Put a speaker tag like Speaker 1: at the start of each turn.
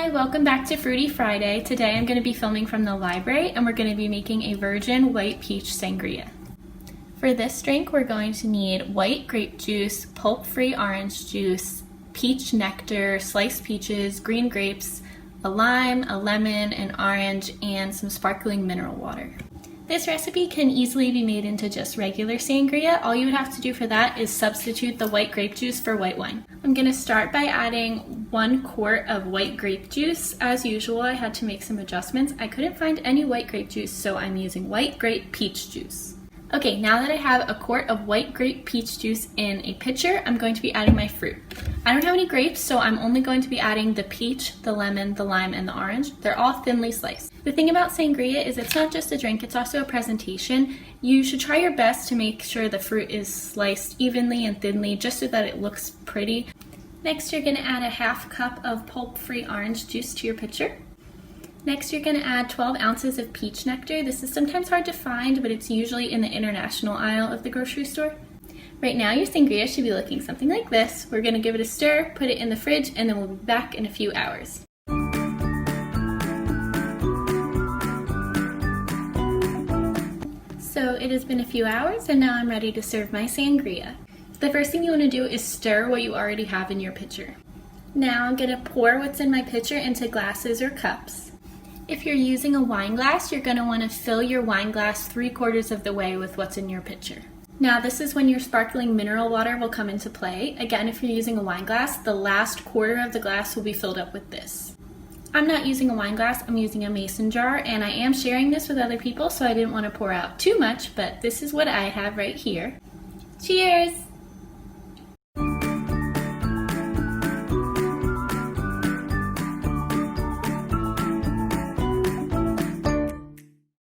Speaker 1: Hi, welcome back to Fruity Friday. Today I'm going to be filming from the library and we're going to be making a virgin white peach sangria. For this drink we're going to need white grape juice, pulp-free orange juice, peach nectar, sliced peaches, green grapes, a lime, a lemon, an orange, and some sparkling mineral water. This recipe can easily be made into just regular sangria. All you would have to do for that is substitute the white grape juice for white wine. I'm going to start by adding 1 quart of white grape juice. As usual, I had to make some adjustments. I couldn't find any white grape juice, so I'm using white grape peach juice. Okay, now that I have a quart of white grape peach juice in a pitcher, I'm going to be adding my fruit. I don't have any grapes, so I'm only going to be adding the peach, the lemon, the lime, and the orange. They're all thinly sliced. The thing about sangria is it's not just a drink, it's also a presentation. You should try your best to make sure the fruit is sliced evenly and thinly, just so that it looks pretty. Next, you're gonna add a half cup of pulp-free orange juice to your pitcher. Next, you're going to add 12 ounces of peach nectar. This is sometimes hard to find, but it's usually in the international aisle of the grocery store. Right now, your sangria should be looking something like this. We're going to give it a stir, put it in the fridge, and then we'll be back in a few hours. So it has been a few hours, and now I'm ready to serve my sangria. The first thing you want to do is stir what you already have in your pitcher. Now I'm going to pour what's in my pitcher into glasses or cups. If you're using a wine glass, you're going to want to fill your wine glass 3/4 of the way with what's in your pitcher. Now this is when your sparkling mineral water will come into play. Again, if you're using a wine glass, the last quarter of the glass will be filled up with this. I'm not using a wine glass, I'm using a mason jar, and I am sharing this with other people, so I didn't want to pour out too much, but this is what I have right here. Cheers!